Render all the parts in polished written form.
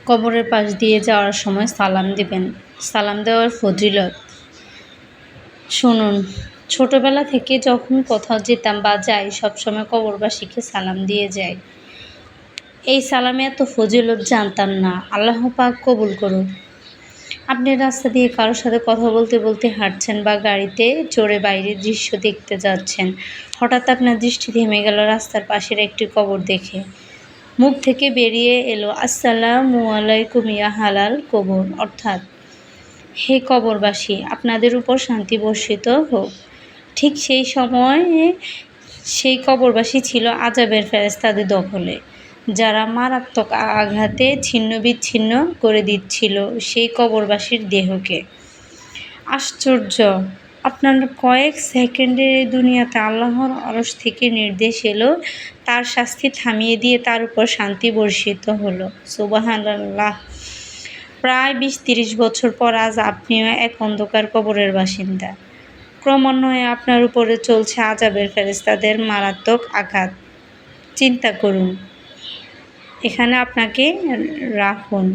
কবরের পাশ দিয়ে যাওয়ার সময় সালাম দিবেন। সালাম দেওয়ার ফজিলত শুনুন। ছোটবেলা থেকে যখন কোথাও যেতাম বা যাই, সবসময় কবরবাসীকে সালাম দিয়ে যাই। এই সালামে এত ফজিলত জানতাম না। আল্লাহ পাক কবুল করুন। আপনি রাস্তা দিয়ে কারোর সাথে কথা বলতে বলতে হাঁটছেন বা গাড়িতে চড়ে বাইরের দৃশ্য দেখতে যাচ্ছেন। হঠাৎ আপনার দৃষ্টি থেমে গেল রাস্তার পাশের একটি কবর দেখে। মুখ থেকে বেরিয়ে এলো, আসসালামু আলাইকুম ইয়া হালাল কবর, অর্থাৎ হে কবরবাসী, আপনাদের উপর শান্তি বর্ষিত হোক। ঠিক সেই সময়ে সেই কবরবাসী ছিল আযাবের ফেরেশতাদের দখলে, যারা মারাত্মক আঘাতে ছিন্নবিচ্ছিন্ন করে দিচ্ছিল সেই কবরবাসীর দেহকে। আশ্চর্য! আপনার কয়েক সেকেন্ডের এই দুনিয়াতে আল্লাহর আরশ থেকে নির্দেশ এলো, তার শাস্তি থামিয়ে দিয়ে তার উপর শান্তি বর্ষিত হলো। সুবহানাল্লাহ! প্রায় ২০-৩০ বছর পর আজ আপনিও এক অন্ধকার কবরের বাসিন্দা। ক্রমান্বয়ে আপনার উপরে চলছে আযাবের ফেরেশতাদের মারাত্মক আঘাত। চিন্তা করুন, এখানে আপনাকে রাখুন,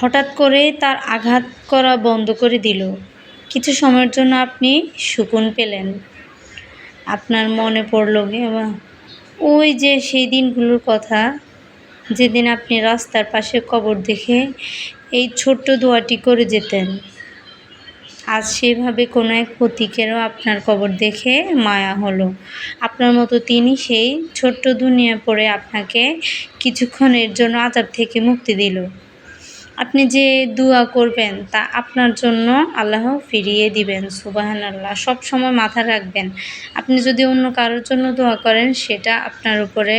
হঠাৎ করেই তার আঘাত করা বন্ধ করে দিল। কিছু সময়ের জন্য আপনি সুকুন পেলেন। আপনার মনে পড়ল ওই যে সেই দিনগুলোর কথা, যেদিন আপনি রাস্তার পাশে কবর দেখে এই ছোট্ট দোয়াটি করে যেতেন। আজ সেভাবে কোনো এক পথিকেরও আপনার কবর দেখে মায়া হলো। আপনার মতো তিনি সেই ছোট্ট দুনিয়া পড়ে আপনাকে কিছুক্ষণের জন্য আযাব থেকে মুক্তি দিল। আপনি যে দোয়া করবেন তা আপনার জন্য আল্লাহ ফিরিয়ে দিবেন। সুবহানাল্লাহ! সবসময় মাথায় রাখবেন, আপনি যদি অন্য কারোর জন্য দোয়া করেন, সেটা আপনার উপরে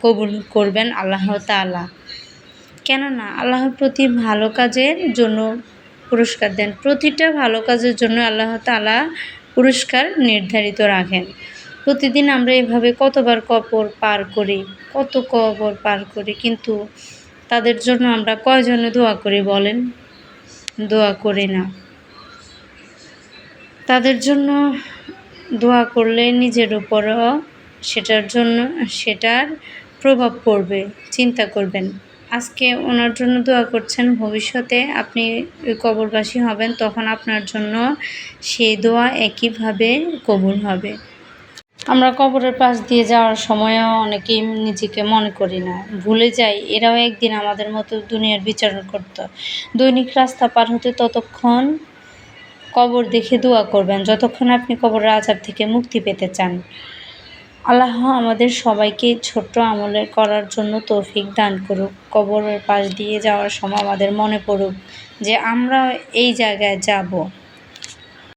কবুল করবেন আল্লাহ তাআলা। কেননা আল্লাহর প্রতি ভালো কাজের জন্য পুরস্কার দেন। প্রতিটা ভালো কাজের জন্য আল্লাহ তাআলা পুরস্কার নির্ধারিত রাখেন। প্রতিদিন আমরা এভাবে কতবার কবর পার করি, কিন্তু তাদের জন্য আমরা কয়জনে দোয়া করি বলেন? দোয়া করি না। তাদের জন্য দোয়া করলে নিজের উপরও সেটার প্রভাব পড়বে। চিন্তা করবেন, আজকে ওনার জন্য দোয়া করছেন, ভবিষ্যতে আপনি কবরবাসী হবেন, তখন আপনার জন্য সেই দোয়া একইভাবে কবুল হবে। আমরা কবরের পাশ দিয়ে যাওয়ার সময়ও অনেকেই নিজেকে মনে করি না, ভুলে যাই এরাও একদিন আমাদের মতো দুনিয়ার বিচারণ করত। দৈনিক রাস্তা পার হতে ততক্ষণ কবর দেখে দোয়া করবেন, যতক্ষণ আপনি কবরের আযাব থেকে মুক্তি পেতে চান। আল্লাহ আমাদের সবাইকে ছোট্ট আমল করার জন্য তৌফিক দান করুক। কবরের পাশ দিয়ে যাওয়ার সময় আমাদের মনে পড়ুক যে আমরা এই জায়গায় যাব।